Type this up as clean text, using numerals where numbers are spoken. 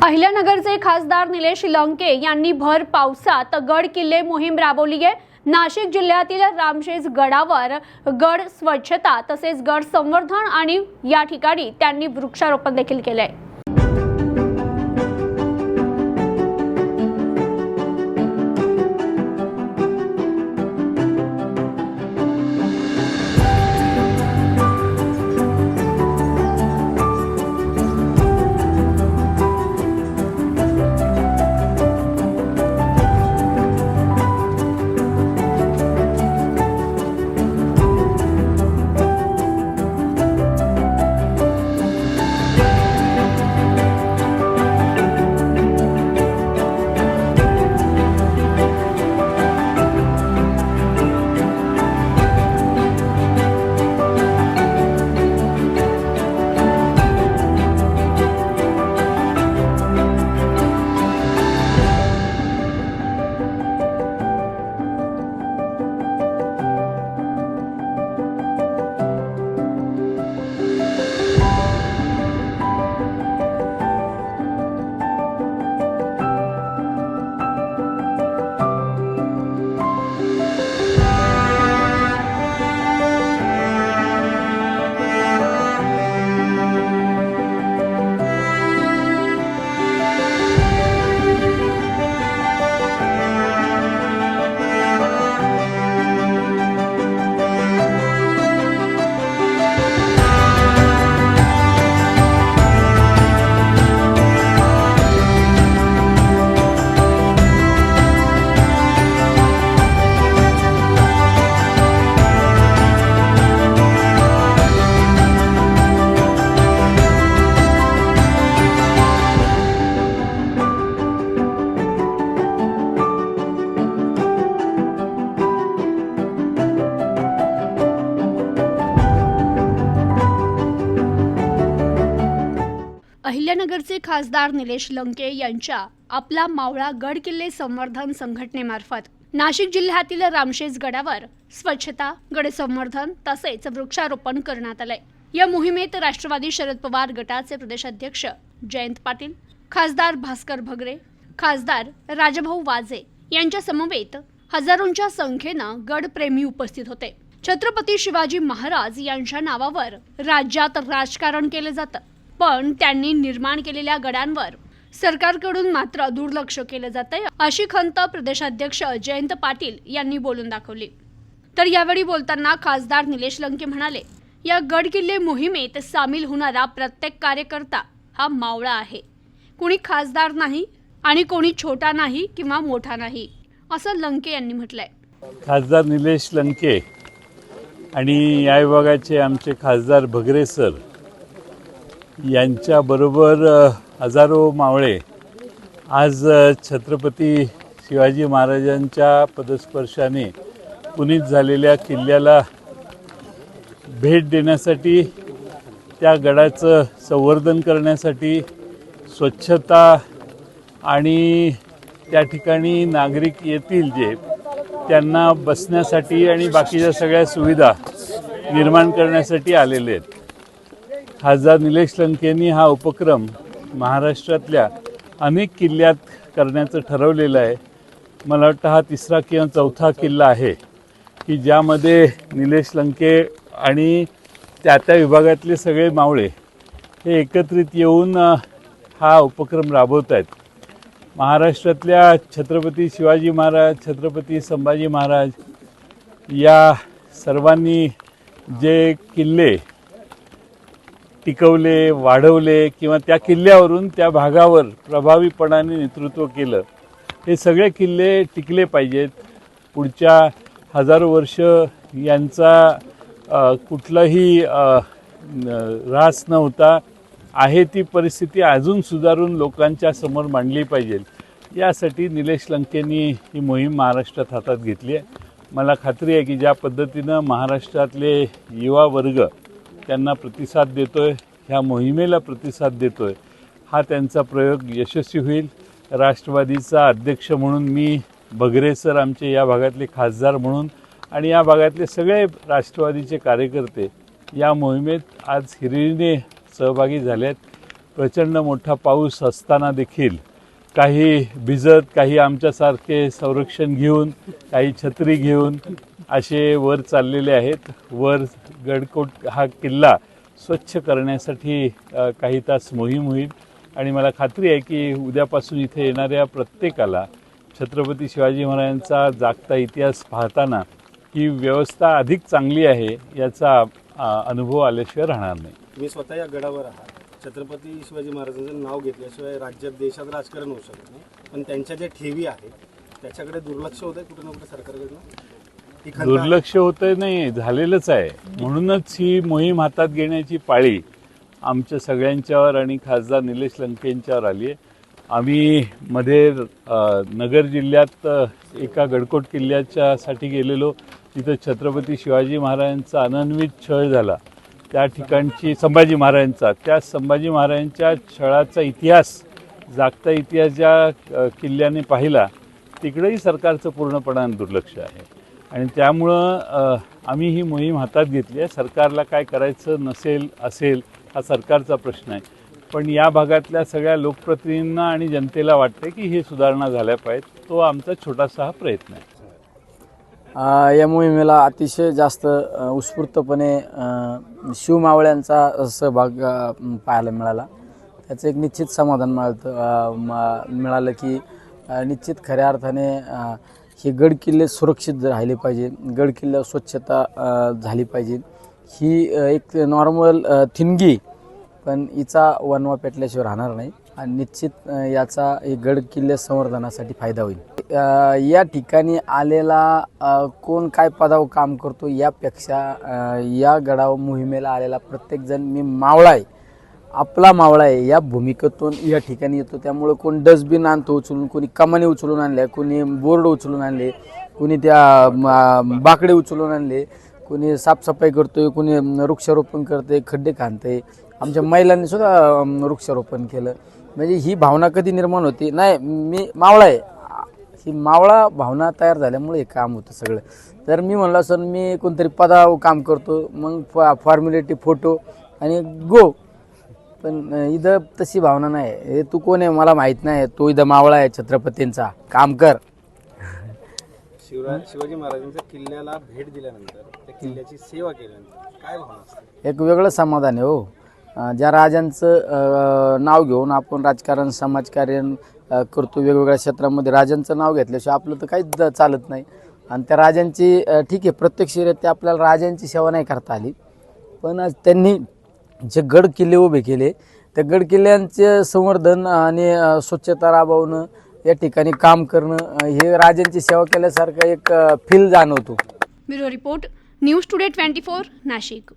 अहिल्यानगरचे खासदार निलेश लंके यांनी भर पावसात गड किल्ले मोहीम राबवली आहे। नाशिक जिल्ह्यातील रामशेज गडावर गड स्वच्छता तसेच गड संवर्धन आणि या ठिकाणी त्यांनी वृक्षारोपण देखील केले आहे। अहिल्यानगरचे खासदार निलेश लंके यांच्या आपला मावळा गड किल्ले संवर्धन संघटनेमार्फत नाशिक जिल्ह्यातील रामशेज गडावर स्वच्छता, गड संवर्धन तसेच वृक्षारोपण करण्यात आले। या मोहिमेत राष्ट्रवादी शरद पवार गटाचे प्रदेशाध्यक्ष जयंत पाटील, खासदार भास्कर भगरे, खासदार राजभाऊ वाजे यांच्या समवेत हजारोंच्या संख्येनं गडप्रेमी उपस्थित होते। छत्रपती शिवाजी महाराज यांच्या नावावर राज्यात राजकारण केले जातं, पण त्यांनी निर्माण केलेल्या गडांवर सरकारकडून मात्र दुर्लक्ष केले जाते, अशी खंत प्रदेशाध्यक्ष जयंत पाटील यांनी बोलून दाखवली। तर यावेळी बोलताना खासदार निलेश लंके म्हणाले, या गड किल्ले मोहिमेत सामील होणारा प्रत्येक कार्यकर्ता हा मावळा आहे। कोणी खासदार नाही आणि कोणी छोटा नाही किंवा मोठा नाही, असं लंके यांनी म्हटलंय। खासदार निलेश लंके आणि या विभागाचे आमचे खासदार भगरे सर यांच्याबरोबर हजारो मावळे आज छत्रपती शिवाजी महाराजांच्या पदस्पर्शाने पुनीत झालेल्या किल्ल्याला भेट देण्यासाठी, त्या गडाचं संवर्धन करण्यासाठी, स्वच्छता आणि त्या ठिकाणी नागरिक येतील जे त्यांना बसण्यासाठी आणि बाकीच्या सगळ्या सुविधा निर्माण करण्यासाठी आलेले आहेत। खासदार निलेश लंकेंनी हा उपक्रम महाराष्ट्रातल्या अनेक किल्ल्यात करण्याचं ठरवलेलं आहे। मला वाटतं हा तिसरा किंवा चौथा किल्ला आहे की ज्यामध्ये निलेश लंके आणि त्या विभागातले सगळे मावळे हे एकत्रित येऊन हा उपक्रम राबवत आहेत। महाराष्ट्रातल्या छत्रपती शिवाजी महाराज, छत्रपती संभाजी महाराज या सर्वांनी जे किल्ले टिकवले, वाढवले किंवा त्या किल्ल्यावरून त्या भागावर प्रभावीपणाने नेतृत्व केलं, हे सगळे किल्ले टिकले पाहिजेत। पुढच्या हजारो वर्ष यांचा कुठलाही ऱ्हास न होता आहे ती परिस्थिती अजून सुधारून लोकांच्या समोर मांडली पाहिजे। यासाठी निलेश लंकेंनी ही मोहीम महाराष्ट्रात हातात घेतली आहे। मला खात्री आहे की ज्या पद्धतीनं महाराष्ट्रातले युवा वर्ग त्यांना प्रतिसाद देतोय, ह्या मोहिमेला प्रतिसाद देतोय, हा त्यांचा प्रयोग यशस्वी होईल। राष्ट्रवादीचा अध्यक्ष म्हणून मी, भगरे सर आमचे या भागातले खासदार म्हणून आणि या भागातले सगळे राष्ट्रवादीचे कार्यकर्ते या मोहिमेत आज हिरिरीने सहभागी झाले आहेत। प्रचंड मोठा पाऊस असताना देखील काही भिजत, काही आमच्यासारखे संरक्षण घेऊन, काही छत्री घेऊन असे वर चाललेले आहेत. वर गडकोट हा किल्ला स्वच्छ करण्यासाठी काही तास मोहीम होईल आणि मला खात्री आहे की उद्यापासून इथे येणाऱ्या प्रत्येकाला छत्रपती शिवाजी महाराजांचा जागता इतिहास पाहताना ही व्यवस्था अधिक चांगली आहे याचा अनुभव आल्याशिवाय राहणार नाही. तुम्ही स्वतः या गडावर आहात. छत्रपती शिवाजी महाराजांचं नाव घेतल्याशिवाय राज्यात देशात राजकारण होऊ शकत नाही, पण त्यांच्या ज्या ठेवी आहेत त्याच्याकडे दुर्लक्ष होत आहे कुठे ना कुठे सरकारकडनं. दुर्लक्ष होतं नाही, झालेलंच आहे. म्हणूनच ही मोहीम हातात घेण्याची पाळी आमच्या सगळ्यांच्यावर आणि खासदार निलेश लंकेंच्यावर आली आहे. आम्ही मध्ये नगर जिल्ह्यात एका गडकोट किल्ल्याच्यासाठी गेलेलो. तिथं छत्रपती शिवाजी महाराजांचा अनन्वित छळ झाला. त्या ठिकाणची संभाजी महाराजांच्या छळाचा इतिहास, जागता इतिहास ज्या किल्ल्याने पाहिला तिकडेही सरकारचं पूर्णपणाने दुर्लक्ष आहे आणि त्यामुळं आम्ही ही मोहीम हातात घेतली आहे. सरकारला काय करायचं असेल हा सरकारचा प्रश्न आहे, पण या भागातल्या सगळ्या लोकप्रतिनिधींना आणि जनतेला वाटते की हे सुधारणा झाल्या पाहिजेत. तो आमचा छोटासा हा प्रयत्न आहे. या मोहिमेला अतिशय जास्त उत्स्फूर्तपणे शिवमावळ्यांचा सहभाग पाहायला मिळाला. त्याचं एक निश्चित समाधान मिळालं की निश्चित खऱ्या अर्थाने हे गड किल्ले सुरक्षित राहिले पाहिजे, गड किल्ल्यावर स्वच्छता झाली पाहिजे. ही एक नॉर्मल थिनगी, पण हिचा वनवा पेटल्याशिवाय राहणार नाही आणि निश्चित याचा एक गड किल्ले संवर्धनासाठी फायदा होईल. या ठिकाणी आलेला कोण काय पदावर काम करतो यापेक्षा या गडावर मोहिमेला आलेला प्रत्येकजण मी मावळा आहे, आपला मावळा आहे या भूमिकेतून या ठिकाणी येतो. त्यामुळे कोण डस्टबिन आणतो उचलून, कोणी कमानी उचलून आणल्या, कोणी बोर्ड उचलून आणले, कोणी त्या बाकडे उचलून आणले, कोणी साफसफाई करतोय, कोणी वृक्षारोपण करते, खड्डे खाणते. आमच्या महिलांनी सुद्धा वृक्षारोपण केलं. म्हणजे ही भावना कधी निर्माण होती नाही मी मावळा आहे, ही मावळा भावना तयार झाल्यामुळे हे काम होतं सगळं. तर मी म्हणलं सर मी कोणतरी पदावर काम करतो, मग फॉर्मॅलिटी फोटो आणि गो. पण इथं तशी भावना नाही. हे तू कोण आहे मला माहीत नाही, तो इथं मावळा आहे छत्रपतींचा, काम कर. शिवाजी महाराजांच्या किल्ल्याला भेट दिल्यानंतर, त्या किल्ल्याची सेवा केल्यानंतर काय भावना असते? एक वेगळं समाधान आहे हो. ज्या राजांचं नाव घेऊन आपण राजकारण समाजकार्य करतो वेगवेगळ्या क्षेत्रामध्ये, राजांचं नाव घेतल्याशिवाय आपलं तर काहीच चालत नाही. आणि त्या राजांची ठीक आहे प्रत्यक्षरित्या आपल्याला राजांची सेवा नाही करता आली, पण आज त्यांनी जे गड किल्ले उभे केले त्या गड किल्ल्यांचे संवर्धन आणि स्वच्छता राबवणं, या ठिकाणी काम करणं हे राजांची सेवा केल्यासारखं एक फील जाणवतो. Bureau report, news today 24 Nashik.